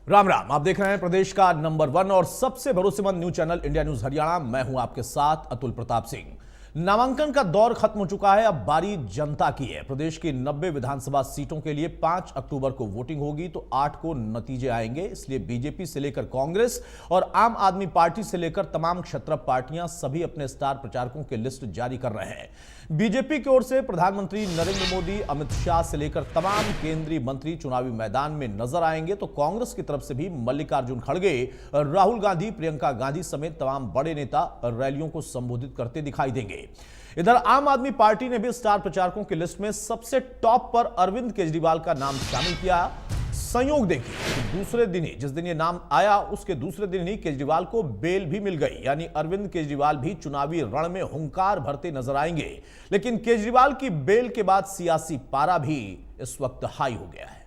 राम राम। आप देख रहे हैं प्रदेश का नंबर 1 और सबसे भरोसेमंद news channel India news Haryana. मैं हूं आपके साथ अतुल प्रताप सिंह। नामांकन का दौर खत्म हो चुका है, अब बारी जनता की है। प्रदेश की 90 विधानसभा सीटों के लिए 5 अक्टूबर को वोटिंग होगी तो 8 को नतीजे आएंगे। इसलिए बीजेपी से लेकर कांग्रेस और आम आदमी पार्टी से लेकर तमाम क्षत्रप पार्टियां सभी अपने स्टार प्रचारकों की लिस्ट जारी कर रहे हैं। बीजेपी की ओर से प्रधानमंत्री नरेंद्र मोदी, अमित शाह से लेकर तमाम केंद्रीय मंत्री चुनावी मैदान में नजर आएंगे तो कांग्रेस की तरफ से भी मल्लिकार्जुन खड़गे, राहुल गांधी, प्रियंका गांधी समेत तमाम बड़े नेता रैलियों को संबोधित करते दिखाई देंगे। इधर आम आदमी पार्टी ने भी स्टार प्रचारकों की लिस्ट में सबसे टॉप पर अरविंद केजरीवाल का नाम शामिल किया। संयोग देखिए, दूसरे दिन ही, जिस दिन ये नाम आया उसके दूसरे दिन ही केजरीवाल को बेल भी मिल गई, यानी अरविंद केजरीवाल भी चुनावी रण में हुंकार भरते नजर आएंगे। लेकिन केजरीवाल की बेल के बाद सियासी पारा भी इस वक्त हाई हो गया है।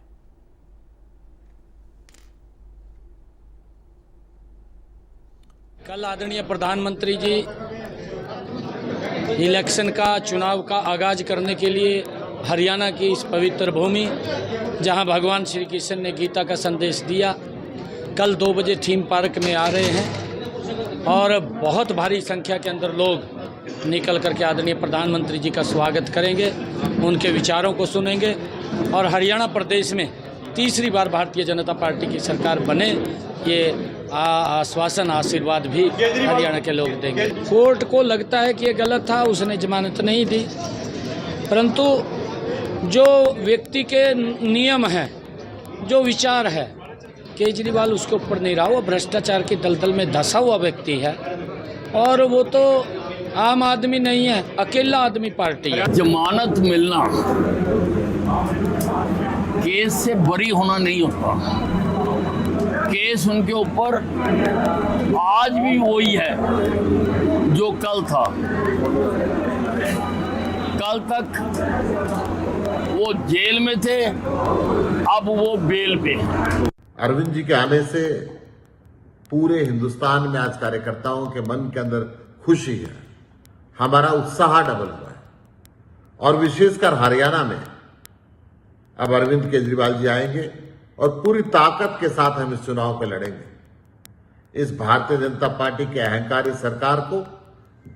कल आदरणीय प्रधानमंत्री जी इलेक्शन का, चुनाव का आगाज करने के लिए हरियाणा की इस पवित्र भूमि, जहां भगवान श्री कृष्ण ने गीता का संदेश दिया, कल 2 बजे थीम पार्क में आ रहे हैं और बहुत भारी संख्या के अंदर लोग निकल करके आदरणीय प्रधानमंत्री जी का स्वागत करेंगे, उनके विचारों को सुनेंगे और हरियाणा प्रदेश में तीसरी बार भारतीय जनता पार्टी की सरकार बने, ये आश्वासन, आशीर्वाद भी हरियाणा के लोग देंगे। कोर्ट को लगता है कि ये गलत था, उसने जमानत नहीं दी, परंतु जो व्यक्ति के नियम हैं, जो विचार है, केजरीवाल उसके ऊपर नहीं रहा। वो भ्रष्टाचार की दलदल में धंसा हुआ व्यक्ति है और वो तो आम आदमी नहीं है, अकेला आदमी पार्टी है। जमानत मिलना केस से बरी होना नहीं होता। केस उनके ऊपर आज भी वही है जो कल था। कल तक वो जेल में थे, अब वो बेल पे। अरविंद जी के आने से पूरे हिंदुस्तान में आज कार्यकर्ताओं के मन के अंदर खुशी है, हमारा उत्साह डबल हुआ है और विशेषकर हरियाणा में अब अरविंद केजरीवाल जी आएंगे और पूरी ताकत के साथ हम इस चुनाव पे लड़ेंगे। इस भारतीय जनता पार्टी के अहंकारी सरकार को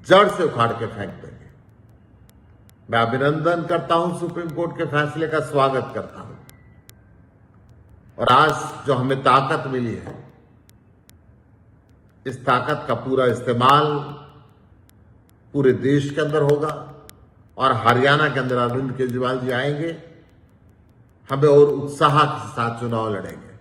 जड़ से उखाड़ के फेंक देंगे। मैं अभिनंदन करता हूं, सुप्रीम कोर्ट के फैसले का स्वागत करता हूं और आज जो हमें ताकत मिली है, इस ताकत का पूरा इस्तेमाल पूरे देश के अंदर होगा और हरियाणा के अंदर अरविंद केजरीवाल जी आएंगे, हमें और उत्साह के साथ चुनाव लड़ेंगे।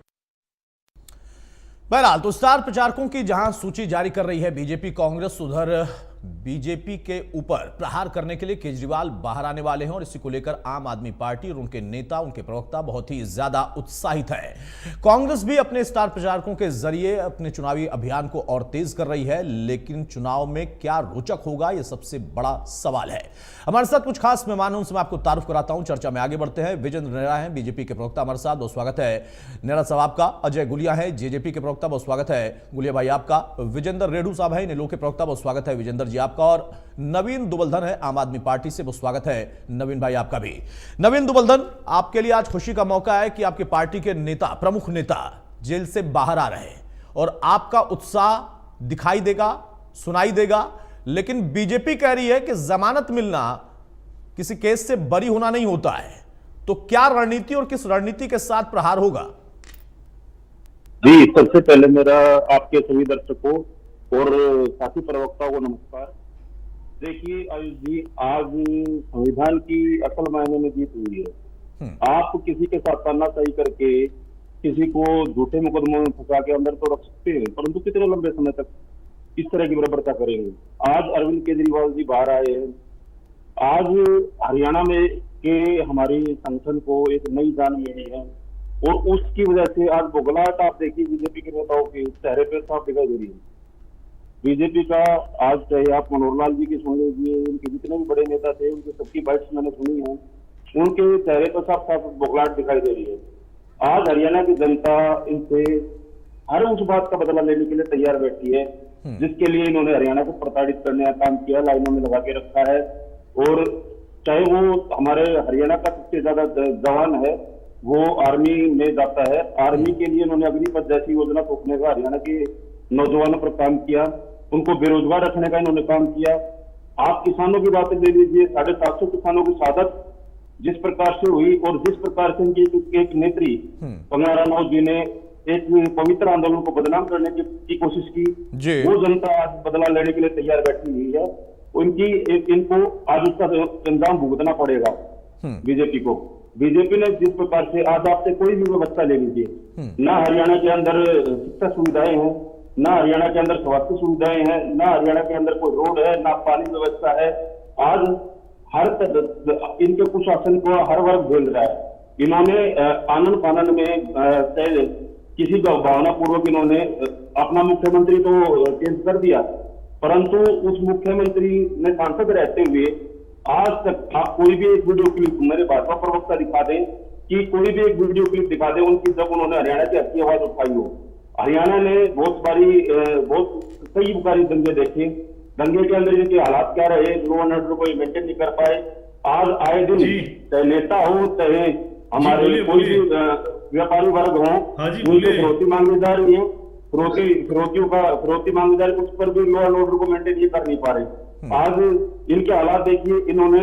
बहरहाल तो स्टार प्रचारकों की जहां सूची जारी कर रही है बीजेपी, कांग्रेस, उधर बीजेपी के ऊपर प्रहार करने के लिए केजरीवाल बाहर आने वाले हैं और इसी को लेकर आम आदमी पार्टी और उनके नेता, उनके प्रवक्ता बहुत ही ज्यादा उत्साहित है। कांग्रेस भी अपने स्टार प्रचारकों के जरिए अपने चुनावी अभियान को और तेज कर रही है, लेकिन चुनाव में क्या रोचक होगा, यह सबसे बड़ा सवाल है। हमारे साथ कुछ खास मेहमान हैं, उनसे मैं आपको तारुफ कराता हूं। चर्चा में आगे बढ़ते हैं। विजेंद्र नेहरा हैं, बीजेपी के प्रवक्ता, हमारे साथ, बहुत स्वागत है नेहरा साहब आपका। अजय गुलिया है, जेजेपी के प्रवक्ता, बहुत स्वागत है गुलिया भाई आपका। विजेंद्र रेड्डू साहब है, नेलो के प्रवक्ता, बहुत स्वागत है विजेंद्र जी आपका। और नवीन दुबलधन है आम आदमी पार्टी से, बहुत स्वागत है नवीन भाई आपका भी। नवीन दुबलधन, आपके लिए आज खुशी का मौका है कि आपकी पार्टी के नेता, प्रमुख नेता जेल से बाहर आ रहे हैं और आपका उत्साह दिखाई देगा, सुनाई देगा। लेकिन बीजेपी कह रही है कि जमानत मिलना किसी केस से बरी होना नहीं होता है, तो क्या रणनीति और किस रणनीति के साथ प्रहार होगा? जी, सबसे पहले मेरा आपके सभी दर्शकों और साथी प्रवक्ताओं को नमस्कार। देखिए आयुष जी, आज संविधान की असल मायने में जीत हुई है। आप किसी के साथ तानाशाही करके किसी को झूठे मुकदमों में फंसा के अंदर तो रख सकते हैं, परंतु कितने लंबे समय तक इस तरह की बर्बरता करेंगे? आज अरविंद केजरीवाल जी बाहर आए हैं। आज हरियाणा में के हमारी संगठन को एक नई जान मिली है और उसकी वजह से आज बुगलाहट आप देखिए बीजेपी के नेताओं के चेहरे पर साफ दिखाई दे रही है। बीजेपी का आज चाहे आप मनोहर लाल जी की सुन लीजिए, उनके जितने भी बड़े नेता थे उनकी सबकी बाइट्स मैंने सुनी है, उनके चेहरे पर साफ साफ बुगलाहट दिखाई दे रही है। आज हरियाणा की जनता इनसे हर उस बात का बदला लेने के लिए तैयार बैठी है जिसके लिए इन्होंने हरियाणा को प्रताड़ित करने का काम किया, लाइनों में लगा के रखा है। और चाहे वो हमारे हरियाणा का सबसे ज्यादा जवान है वो आर्मी में जाता है। आर्मी के लिए उन्होंने अग्निपथ जैसी योजना रोकने का हरियाणा के नौजवानों पर काम किया, उनको बेरोजगार रखने का इन्होंने काम किया। आप किसानों की बातें ले लीजिए, 750 किसानों की शहादत जिस प्रकार से हुई और जिस प्रकार से इनकी एक नेत्री कंगना रनौत जी ने एक पवित्र आंदोलन को बदनाम करने की कोशिश की, वो जनता आज बदला लेने के लिए तैयार बैठी हुई है। इनको आज उसका इंजाम भुगतना पड़ेगा बीजेपी को। बीजेपी ने जिस प्रकार से आज आपसे कोई भी व्यवस्था ले लीजिए, ना हरियाणा के अंदर शिक्षा सुविधाएं हैं, ना हरियाणा के अंदर स्वास्थ्य सुविधाएं हैं, ना हरियाणा के अंदर कोई रोड है, ना पानी व्यवस्था है। आज हर इनके कुशासन को हर वर्ग झेल रहा है। इन्होंने आनंद फानन में किसी भावना पूर्वक इन्होंने अपना मुख्यमंत्री तो चेंज कर दिया, परंतु उस मुख्यमंत्री ने सांसद रहते हुए आज तक आप कोई भी एक वीडियो क्लिप, मेरे भाजपा प्रवक्ता दिखा दें कि कोई भी एक वीडियो क्लिप दिखा दें उनकी, जब उन्होंने हरियाणा की अच्छी आवाज उठाई हो। हरियाणा ने बहुत कई बुकारी दंगे देखे, दंगे के अंदर इनके हालात क्या रहे, लॉ एंड ऑर्डर को मेंटेन नहीं कर पाए। आज आए दिन चाहे नेता हो, चाहे हमारे कोई भी व्यापारी वर्ग हो, उनके फिरौती मांगेदार ही है, फिरौती मांगेदार, उस पर भी लॉ एंड ऑर्डर को मेंटेन ये कर नहीं पा रहे। आज इनके हालात देखिए, इन्होंने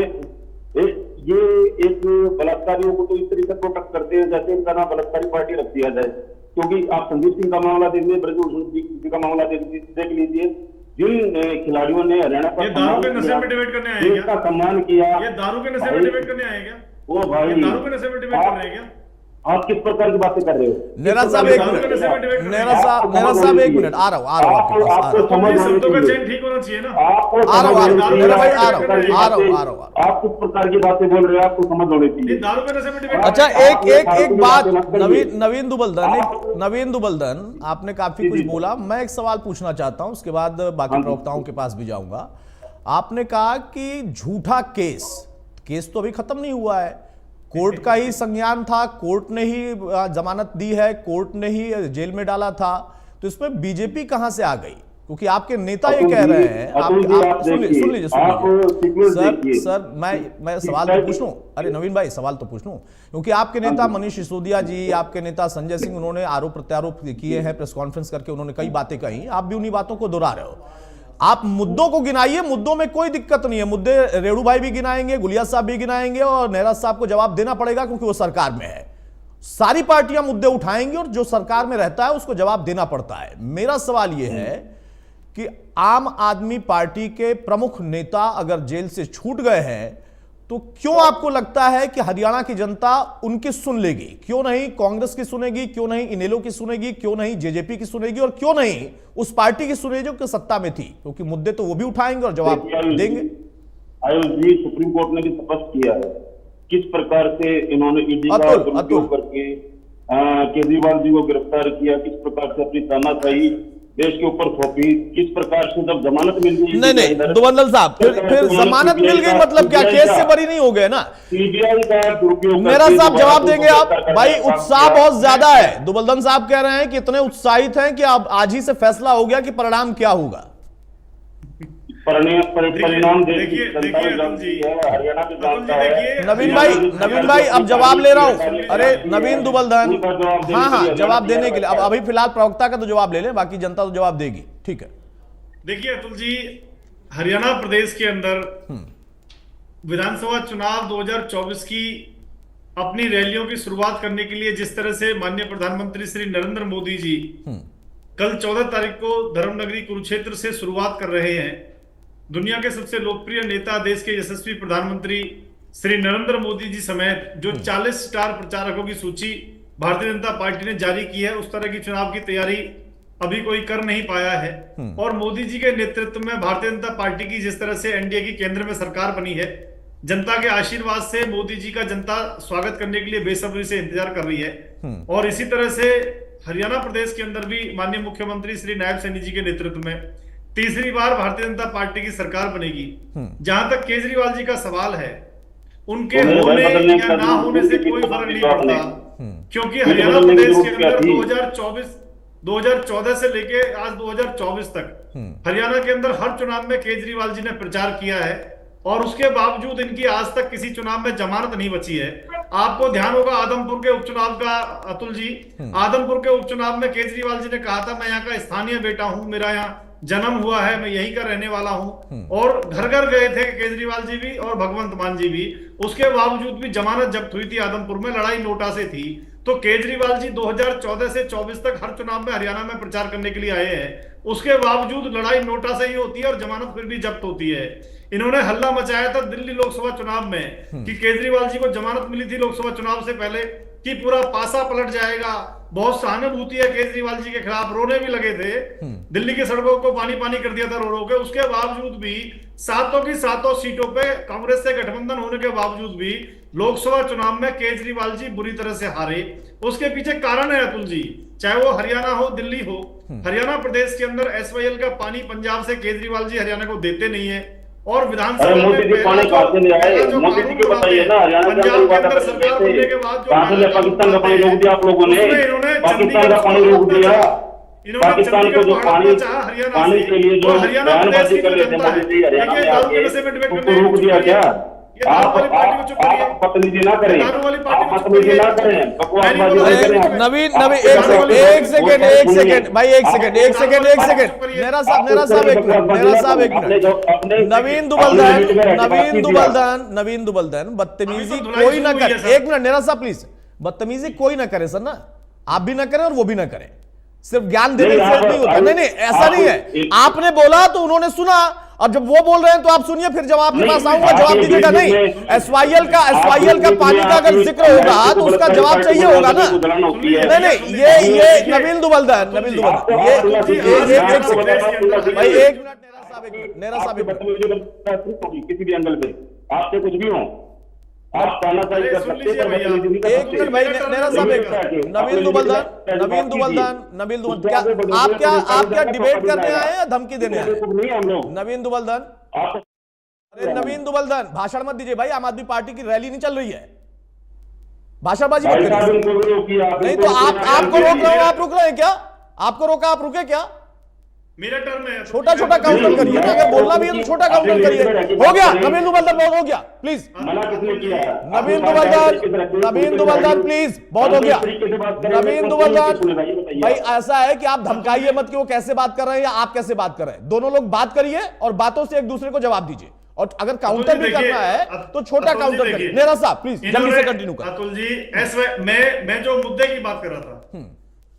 एक बलात्कारियों को तो इस तरीके से प्रोटेक्ट करते हैं जैसे इनका नाम बलात्कारी पार्टी रख दिया जाए। क्योंकि आप संदीप सिंह का मामला देख लीजिए, ब्रजभूषण जी का मामला देख लीजिए, जिन खिलाड़ियों ने हरियाणा का दारू के नशे में डिबेट करने आए क्या? सम्मान किया, ये दारू के नशे में डिबेट करने आए क्या? वो भाई दारू के नशे में डिबेट कर रहे हैं क्या? आप किस प्रकार की बातें कर रहे हो? नेरा साहब एक मिनट, नेरा साहब एक मिनट, आ रहा हूँ आपको समझ शब्दों का चयन ठीक होना चाहिए ना। आ रहा हूँ। आप किस प्रकार की बातें बोल रहे हो, आपको समझ होनी चाहिए। दारू के नशे में डिबेट। अच्छा, एक बात, नवीन दुबलदन, आपने काफी कुछ बोला, मैं एक सवाल पूछना चाहता हूं, उसके बाद बाकी प्रवक्ताओं के पास भी जाऊंगा। आपने कहा कि झूठा केस तो अभी खत्म नहीं हुआ है, कोर्ट का ही संज्ञान था, कोर्ट ने ही जमानत दी है, कोर्ट ने ही जेल में डाला था, तो इसमें बीजेपी कहां से आ गई? क्योंकि आपके नेता ये कह रहे हैं, आप सुन लीजिए सर, मैं सवाल तो पूछ लूं। अरे नवीन भाई, सवाल तो पूछ लूं, क्योंकि आपके नेता मनीष सिसोदिया जी, आपके नेता संजय सिंह, उन्होंने आरोप प्रत्यारोप किए हैं, प्रेस कॉन्फ्रेंस करके उन्होंने कई बातें कही, आप भी उन्हीं बातों को दोहरा रहे हो। आप मुद्दों को गिनाइए, मुद्दों में कोई दिक्कत नहीं है, मुद्दे रेणु भाई भी गिनाएंगे, गुलिया साहब भी गिनाएंगे, और नेहरा साहब को जवाब देना पड़ेगा क्योंकि वो सरकार में है। सारी पार्टियां मुद्दे उठाएंगी और जो सरकार में रहता है उसको जवाब देना पड़ता है। मेरा सवाल यह है कि आम आदमी पार्टी के प्रमुख नेता अगर जेल से छूट गए हैं, तो क्यों आपको लगता है कि हरियाणा की जनता उनकी सुन लेगी? क्यों नहीं कांग्रेस की सुनेगी, क्यों नहीं इनेलो की सुनेगी, क्यों नहीं जेजेपी की सुनेगी, और क्यों नहीं उस पार्टी की सुनेगी जो कि सत्ता में थी? क्योंकि मुद्दे तो वो भी उठाएंगे और जवाब देंगे। आयुष जी, सुप्रीम कोर्ट ने भी स्पष्ट किया है किस प्रकार से इन्होंने ईडी का दुरुपयोग करके केजरीवाल जी को गिरफ्तार किया, किस प्रकार से अपनी तानाशाही देश के ऊपर थोपी, किस प्रकार से जब जमानत मिल गई। नहीं दुबंदल साहब, फिर जमानत मिल गई मतलब क्या केस से बरी नहीं हो गए ना? सीबीआई का दुरुपयोग। मेरा साहब जवाब देंगे आप? भाई उत्साह बहुत ज्यादा है, दुबलदन साहब कह रहे हैं कि इतने उत्साहित हैं कि अब आज ही से फैसला हो गया कि परिणाम क्या होगा। परिणाम देखिए हरियाणा की जानता है। नवीन भाई अब जवाब ले रहा हूं। अरे नवीन दुबलदन, हाँ जवाब देने के लिए, अब अभी फिलहाल प्रवक्ता का तो जवाब ले लें, बाकी जनता तो जवाब देगी। ठीक है, देखिए अतुल जी, हरियाणा प्रदेश के अंदर विधानसभा चुनाव 2024 की अपनी रैलियों की शुरुआत करने के लिए जिस तरह से माननीय प्रधानमंत्री श्री नरेंद्र मोदी जी कल 14 तारीख को धर्मनगरी कुरुक्षेत्र से शुरुआत कर रहे हैं। दुनिया के सबसे लोकप्रिय नेता, देश के यशस्वी प्रधानमंत्री श्री नरेंद्र मोदी जी समेत जो 40 स्टार प्रचारकों की सूची भारतीय जनता पार्टी ने जारी की है, उस तरह की चुनाव की तैयारी अभी कोई कर नहीं पाया है। और मोदी जी के नेतृत्व में भारतीय जनता पार्टी की जिस तरह से एनडीए की केंद्र में सरकार बनी है, जनता के आशीर्वाद से मोदी जी का जनता स्वागत करने के लिए बेसब्री से इंतजार कर रही है। और इसी तरह से हरियाणा प्रदेश के अंदर भी माननीय मुख्यमंत्री श्री नायब सैनी जी के नेतृत्व में तीसरी बार भारतीय जनता पार्टी की सरकार बनेगी। जहां तक केजरीवाल जी का सवाल है, उनके होने या ना होने से कोई फर्क नहीं पड़ता, क्योंकि हरियाणा प्रदेश के अंदर 2014 से लेके आज 2024 तक हरियाणा के अंदर हर चुनाव में केजरीवाल जी ने प्रचार किया है, और उसके बावजूद इनकी आज तक किसी चुनाव में जमानत नहीं बची है। आपको ध्यान होगा आदमपुर के उपचुनाव का, अतुल जी, आदमपुर के उपचुनाव में केजरीवाल जी ने कहा था मैं यहाँ का स्थानीय बेटा हूं, मेरा यहाँ जन्म हुआ है, मैं यहीं का रहने वाला हूं, और घर घर गए थे केजरीवाल जी भी और भगवंत मान जी भी। उसके बावजूद भी जमानत जब्त हुई थी आदमपुर में, लड़ाई नोटा से थी। तो केजरीवाल जी 2014 से 24 तक हर चुनाव में हरियाणा में प्रचार करने के लिए आए हैं, उसके बावजूद लड़ाई नोटा से ही होती है और जमानत फिर भी जब्त होती है। इन्होंने हल्ला मचाया था दिल्ली लोकसभा चुनाव में कि केजरीवाल जी को जमानत मिली थी लोकसभा चुनाव से पहले कि पूरा पासा पलट जाएगा, बहुत सहानुभूति है केजरीवाल जी के खिलाफ, रोने भी लगे थे, दिल्ली की सड़कों को पानी पानी कर दिया था रो रो के। उसके बावजूद भी सातों की सातों सीटों पे कांग्रेस से गठबंधन होने के बावजूद भी लोकसभा चुनाव में केजरीवाल जी बुरी तरह से हारे। उसके पीछे कारण है अतुल जी, चाहे वो हरियाणा हो दिल्ली हो, हरियाणा प्रदेश के अंदर एसवाईएल का पानी पंजाब से केजरीवाल जी हरियाणा को देते नहीं है, और विधानसभा में मोदी जी पानी कहां से ले आए? मोदी जी को बताइए ना, हरियाणा के अंदर सरकार बनने के बाद जो पाकिस्तान का पानी रोक दिया आप लोगों ने, पाकिस्तान का पानी रोक दिया, पाकिस्तान को जो पानी के लिए जो बयानबाजी कर रहे थे मोदी जी हरियाणा में आके उसको रोक दिया क्या? आप बदतमीजी ना करें, आप बदतमीजी ना करें, बकवासबाजी ना करें। नवीन एक सेकंड भाई, एक सेकंड मेरा साहब एक मिनट। नवीन दुबलदान बदतमीजी कोई ना करे, एक मिनट नेरा साहब प्लीज, बदतमीजी कोई ना करे सर ना, आप भी ना करें और वो भी ना करें, सिर्फ ज्ञान देने से नहीं होता। नहीं ऐसा नहीं है, आपने बोला तो उन्होंने सुना, और जब वो बोल रहे हैं तो आप सुनिए, फिर जब आपके पास आऊंगा जवाब दीजिएगा। नहीं, एसवाईएल का पानी का अगर जिक्र होगा तो उसका जवाब चाहिए होगा ना। नहीं ये नवीन दुबलदान ये भाई एक मिनट नेरा साहब किसी भी एंगल पे आपसे कुछ भी हो, आप तानाशाही कर सकते हैं, एक मिनट भाई नेरा साहब एक नवीन दुबलदान क्या आप क्या डिबेट करने आए या धमकी देने आए? नवीन दुबलदान भाषण मत दीजिए भाई, आम आदमी पार्टी की रैली नहीं चल रही है, भाषणबाजी मत करिए। नहीं तो आपको रोक रहा हूं, आप रुक रहे हैं क्या? आपको रोका, आप रुके क्या? मेरा टर्म है, छोटा काउंटर करिए ना, अगर बोलना भी है तो छोटा काउंटर करिए। हो गया नवीन दुबलदान, बहुत हो गया, प्लीज नवीन दुबलदान प्लीज, बहुत हो गया। नवीन दुबलदान भाई ऐसा है कि आप धमकाइए मत कि वो कैसे बात कर रहे हैं या आप कैसे बात कर रहे हैं, दोनों लोग बात करिए और बातों से एक दूसरे को जवाब दीजिए, और अगर काउंटर भी करना है तो छोटा काउंटर करिए। नेरा साहब प्लीज जल्दी से कंटिन्यू करें। अतुल जी, मैं जो मुद्दे की बात कर रहा था,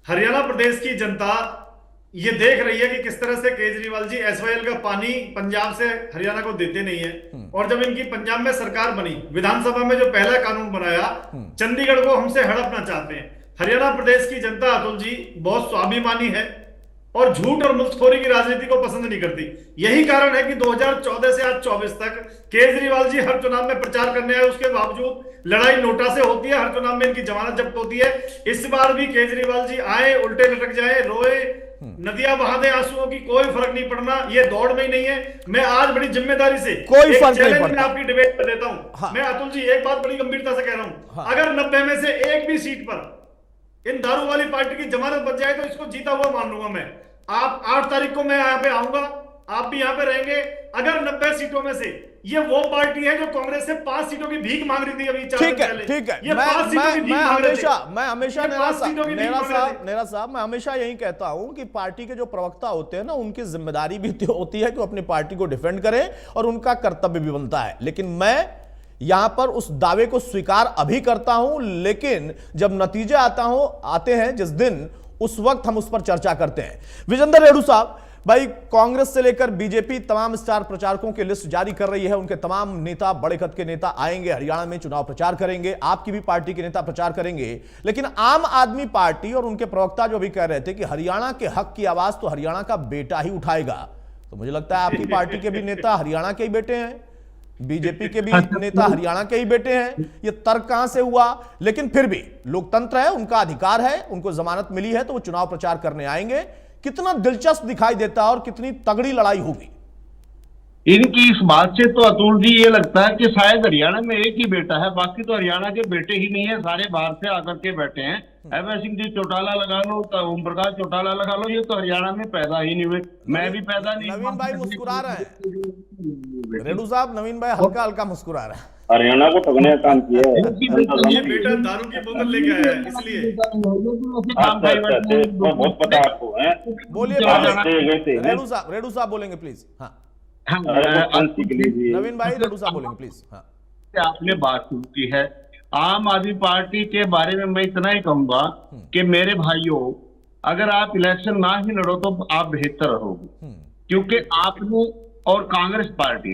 हरियाणा प्रदेश की जनता ये देख रही है कि किस तरह से केजरीवाल जी एसवाईएल का पानी पंजाब से हरियाणा को देते नहीं है, और जब इनकी पंजाब में सरकार बनी, विधानसभा में जो पहला कानून बनाया, चंडीगढ़ को हमसे हड़पना चाहते हैं। हरियाणा प्रदेश की जनता अतुल जी बहुत स्वाभिमानी है और झूठ और मुफ्तखोरी की राजनीति को पसंद नहीं करती। यही कारण है कि 2014 से आज 24 तक केजरीवाल जी हर चुनाव में प्रचार करने आए, उसके बावजूद लड़ाई नोटा से होती है, हर चुनाव में इनकी जमानत जब्त होती है। इस बार भी केजरीवाल जी आए, उल्टे लटक जाए, रोए, नदियां बहा दे आंसुओं की, कोई फर्क नहीं पड़ना, ये दौड़ में ही नहीं है। मैं आज बड़ी जिम्मेदारी से कोई फर्क नहीं पड़ता, आपकी डिबेट कर देता हूं। हाँ। मैं अतुल जी एक बात बड़ी गंभीरता से कह रहा हूं, हाँ। अगर 90 में से एक भी सीट पर इन दारू वाली पार्टी की जमानत बच जाए तो इसको जीता हुआ मान लूंगा मैं। आप 8 तारीख को मैं यहाँ पे आऊंगा, आप भी यहाँ पे रहेंगे। अगर 90 सीटों में से ये वो पार्टी है जो कांग्रेस से 5 सीटों की भीख मांग रही थी अभी 4 दिन पहले। ठीक है, मैं हमेशा नेरा साहब मैं हमेशा यही कहता हूं कि पार्टी के जो प्रवक्ता होते हैं ना, उनकी जिम्मेदारी भी होती है कि वो अपनी पार्टी को डिफेंड करें और उनका कर्तव्य भी बनता है। लेकिन मैं यहां पर उस दावे को स्वीकार अभी करता हूं, लेकिन जब नतीजे आते हैं जिस दिन, उस वक्त हम उस पर चर्चा करते हैं। विजेंद्र रेड्डू साहब भाई, कांग्रेस से लेकर बीजेपी तमाम स्टार प्रचारकों की लिस्ट जारी कर रही है, उनके तमाम नेता, बड़े कद के नेता आएंगे, हरियाणा में चुनाव प्रचार करेंगे, आपकी भी पार्टी के नेता प्रचार करेंगे। लेकिन आम आदमी पार्टी और उनके प्रवक्ता जो भी कह रहे थे कि हरियाणा के हक की आवाज तो हरियाणा का बेटा ही उठाएगा, तो मुझे लगता है आपकी पार्टी के भी नेता हरियाणा के ही बेटे हैं, बीजेपी के भी नेता हरियाणा के ही बेटे हैं। ये तर्क कहां से हुआ? लेकिन फिर भी लोकतंत्र है, उनका अधिकार है, उनको जमानत मिली है तो वो चुनाव प्रचार करने आएंगे। कितना दिलचस्प दिखाई देता है और कितनी तगड़ी लड़ाई होगी इनकी इस बात से। तो अतुल जी ये लगता है कि शायद हरियाणा में एक ही बेटा है, बाकी तो हरियाणा के बेटे ही नहीं है, सारे बाहर से आकर के बैठे हैं। अभय सिंह जी चौटाला लगा लो, ओम प्रकाश चौटाला लगा लो, ये तो हरियाणा में पैदा ही नहीं हुए, मैं भी पैदा नहीं। नवीन भाई मुस्कुरा रहे हैं, रेड्डू साहब, नवीन भाई हल्का हल्का मुस्कुरा रहे हैं। हरियाणा को ठगने का काम किया है। ये बेटा दारू की बोतल लेके आया है इसलिए। अच्छा, बहुत पता है आपको है। बोलिए रेडू साहब बोलेंगे प्लीज। हाँ नवीन भाई रेडू साहब बोलेंगे प्लीज। हाँ आपने बात शुरू की है आम आदमी पार्टी के बारे में, मैं इतना ही कहूंगा कि मेरे भाइयों, अगर आप इलेक्शन ना ही लड़ो तो आप बेहतर रहोगे, क्योंकि आपने और कांग्रेस पार्टी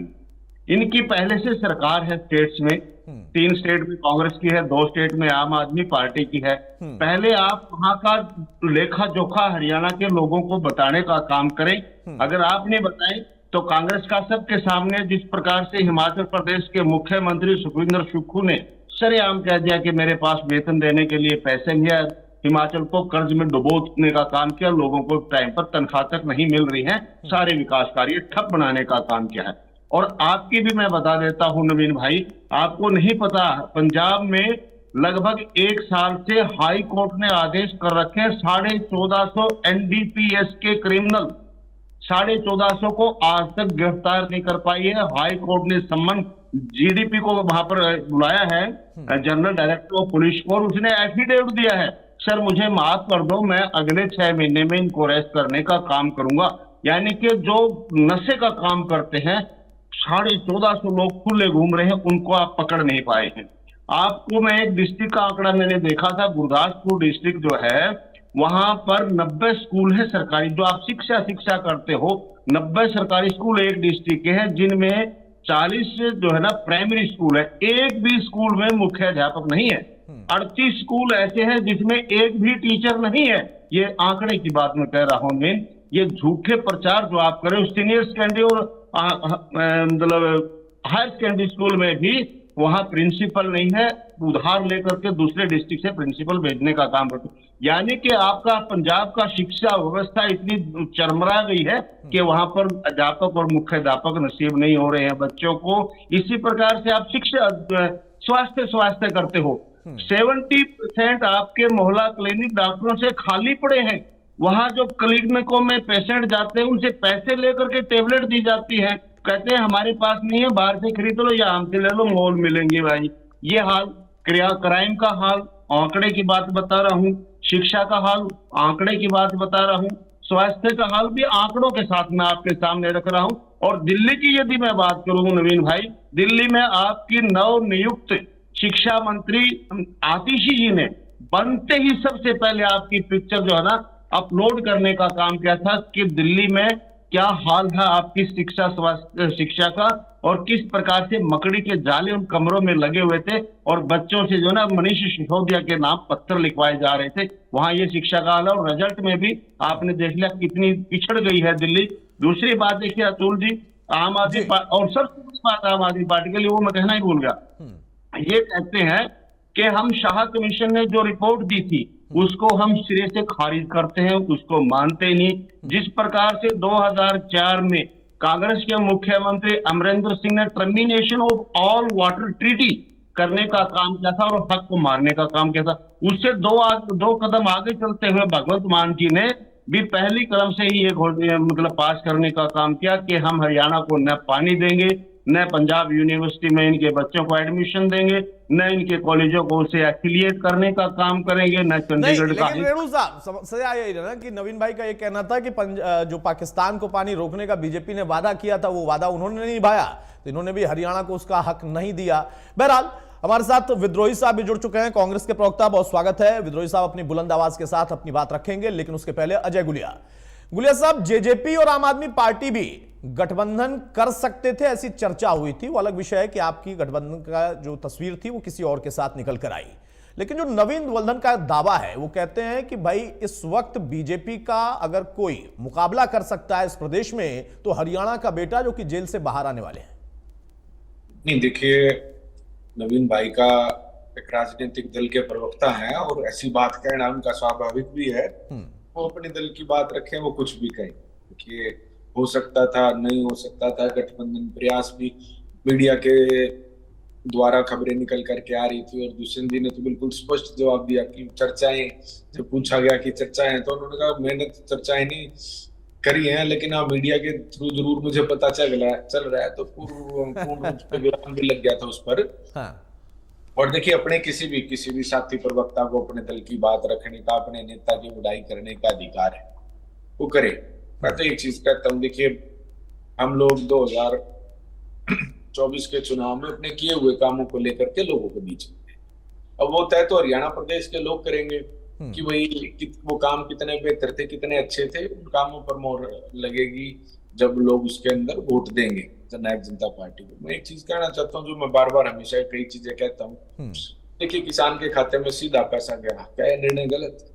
इनकी पहले से सरकार है स्टेट्स में, 3 स्टेट में कांग्रेस की है, 2 स्टेट में आम आदमी पार्टी की है। पहले आप वहां का लेखा जोखा हरियाणा के लोगों को बताने का काम करें। अगर आप नहीं बताएं तो कांग्रेस का सबके सामने जिस प्रकार से हिमाचल प्रदेश के मुख्यमंत्री सुखविंदर सुक्खू ने सरेआम कह दिया कि मेरे पास वेतन देने के लिए पैसे नहीं है, हिमाचल को कर्ज में डुबोने का काम किया, लोगों को टाइम पर तनख्वाह तक नहीं मिल रही है, सारे विकास कार्य ठप बनाने का काम किया है। और आपकी भी मैं बता देता हूं नवीन भाई, आपको नहीं पता, पंजाब में लगभग 1 साल से हाई कोर्ट ने आदेश कर रखे हैं 1450 NDPS के क्रिमिनल 1450 को आज तक गिरफ्तार नहीं कर पाई है। हाई कोर्ट ने सम्मन GDP को वहां पर बुलाया है, जनरल डायरेक्टर ऑफ पुलिस को, और उसने एफिडेविट दिया है, सर मुझे माफ कर दो, मैं अगले 6 महीने में इनको अरेस्ट करने का काम करूंगा। यानी कि जो नशे का काम करते हैं 1450 लोग खुले घूम रहे हैं, उनको आप पकड़ नहीं पाए हैं। आपको मैं एक डिस्ट्रिक्ट का आंकड़ा मैंने देखा था, गुरदासपुर डिस्ट्रिक्ट जो है वहां पर 90 स्कूल है सरकारी, जो आप शिक्षा करते हो, 90 सरकारी स्कूल एक डिस्ट्रिक्ट के हैं, जिनमें 40 जो है ना प्राइमरी स्कूल है, एक भी स्कूल में मुख्य अध्यापक नहीं है। 38 स्कूल ऐसे हैं जिसमें एक भी टीचर नहीं है। ये आंकड़े की बात मैं कह रहा हूं मैं, ये झूठे प्रचार जो आप करें, सीनियर सेकेंडरी और मतलब हायर सेकेंडरी स्कूल में भी वहां प्रिंसिपल नहीं है, उधार लेकर के दूसरे डिस्ट्रिक्ट से प्रिंसिपल भेजने का काम करते। यानी कि आपका पंजाब का शिक्षा व्यवस्था इतनी चरमरा गई है कि वहां पर अध्यापक और मुख्य अध्यापक नसीब नहीं हो रहे हैं बच्चों को। इसी प्रकार से आप शिक्षा स्वास्थ्य करते हो, 70% आपके मोहल्ला क्लिनिक डॉक्टरों से खाली पड़े हैं। वहां जो क्लिनिकों में पेशेंट जाते हैं उनसे पैसे लेकर के टेबलेट दी जाती है, कहते हैं हमारे पास नहीं है, बाहर से खरीद लो या हमसे ले लो, मोल मिलेंगे भाई। ये हाल, क्राइम का हाल, आंकड़े की बात बता रहा हूँ, शिक्षा का हाल आंकड़े की बात बता रहा हूँ, स्वास्थ्य का हाल भी आंकड़ों के साथ मैं आपके सामने रख रहा हूँ। और दिल्ली की यदि मैं बात करूँ नवीन भाई, दिल्ली में आपकी नव नियुक्त शिक्षा मंत्री आतिशी जी ने बनते ही सबसे पहले आपकी पिक्चर जो है ना अपलोड करने का काम किया था कि दिल्ली में क्या हाल है आपकी शिक्षा का, और किस प्रकार से मकड़ी के जाले उन कमरों में लगे हुए थे और बच्चों से जो ना मनीष सिसोदिया के नाम पत्थर लिखवाए जा रहे थे। वहां ये शिक्षा का हाल है, और रिजल्ट में भी आपने देख लिया कितनी पिछड़ गई है दिल्ली। दूसरी बात देखिए अतुल जी, आम आदमी और सबसे बड़ी बात आम आदमी पार्टी के लिए, वो मैं कहना ही भूल गया, ये कहते हैं कि हम शाह कमीशन ने जो रिपोर्ट दी थी उसको हम सिरे से खारिज करते हैं, उसको मानते नहीं। जिस प्रकार से 2004 में कांग्रेस के मुख्यमंत्री अमरिंदर सिंह ने termination of all water treaty करने का काम किया था और हक को मारने का काम किया था, उससे दो कदम आगे चलते हुए भगवंत मान जी ने भी पहली कदम से ही ये मतलब पास करने का काम किया कि हम हरियाणा को न पानी देंगे, न पंजाब यूनिवर्सिटी में इनके बच्चों को एडमिशन देंगे, न इनके कॉलेजों को उसे एफिलिएट करने का काम करेंगे, न चंडीगढ़ का। लेकिन रेणु साहब समस्या यही ना कि नवीन भाई का ये कहना था कि जो पाकिस्तान को पानी रोकने का बीजेपी ने वादा किया था, वो वादा उन्होंने नहीं निभाया, तो इन्होंने भी हरियाणा को उसका हक नहीं दिया। बहरहाल हमारे साथ विद्रोही साहब भी जुड़ चुके हैं, कांग्रेस के प्रवक्ता, बहुत स्वागत है। विद्रोही साहब अपनी बुलंद आवाज के साथ अपनी बात रखेंगे, लेकिन उसके पहले अजय गुलिया साहब, जेजेपी और आम आदमी पार्टी भी गठबंधन कर सकते थे, ऐसी चर्चा हुई थी। वो अलग विषय है कि आपकी गठबंधन का जो तस्वीर थी वो किसी और के साथ निकल कर आई, लेकिन जो नवीन बंधन का दावा है वो कहते हैं कि भाई इस वक्त बीजेपी का अगर कोई मुकाबला कर सकता है इस प्रदेश में तो हरियाणा का बेटा जो कि जेल से बाहर आने वाले हैं। नहीं, देखिए नवीन भाई का एक राजनीतिक दल के प्रवक्ता हैं और ऐसी बात कहना उनका स्वाभाविक भी है। वो अपने दल की बात रखें, वो कुछ भी कहें। देखिए हो सकता था, नहीं हो सकता था, गठबंधन प्रयास भी मीडिया के द्वारा खबरें निकल करके आ रही थी और दुष्यंत जी ने तो बिल्कुल स्पष्ट जवाब दिया कि चर्चाएं, जब पूछा गया कि चर्चाएं, तो उन्होंने कहा मैंने चर्चाएं नहीं करी हैं, लेकिन हाँ मीडिया के थ्रू जरूर मुझे पता चल रहा है, तो पूर्ण रूप से विराम भी लग गया था उस पर। हाँ। और देखिए, अपने किसी भी साथी प्रवक्ता को अपने दल की बात रखने का, अपने नेता की बुराई करने का अधिकार है, वो करे। मैं तो एक चीज कहता हूँ, देखिए हम लोग 2024 के चुनाव में अपने किए हुए कामों को लेकर के लोगों के बीच में, अब वो तय तो हरियाणा प्रदेश के लोग करेंगे कि वही वो काम कितने बेहतर थे, कितने अच्छे थे। उन कामों पर मोहर लगेगी जब लोग उसके अंदर वोट देंगे जननायक जनता पार्टी को। मैं एक चीज कहना चाहता हूँ, जो मैं बार बार हमेशा कई चीजें कहता हूँ, देखिए किसान के खाते में सीधा पैसा गया, क्या ये निर्णय गलत?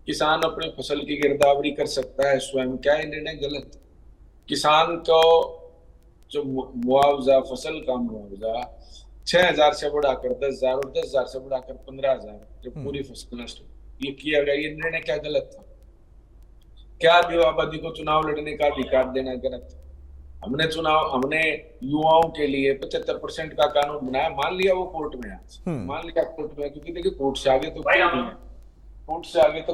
किसान अपनी फसल की गिरदावरी कर सकता है स्वयं, क्या ये निर्णय गलत? किसान को जो मुआवजा, फसल का मुआवजा 6,000 से बढ़ाकर 10,000 और 10,000 से बढ़ाकर 15,000 जब पूरी फसल नष्ट, ये किया गया, ये निर्णय क्या गलत था? क्या आबादी को चुनाव लड़ने का अधिकार देना गलत? हमने युवाओं के लिए 75% का कानून बनाया, मान लिया वो कोर्ट में आज, मान लिया कोर्ट में, क्योंकि देखिए कोर्ट से आगे तो कोर्ट से आगे तो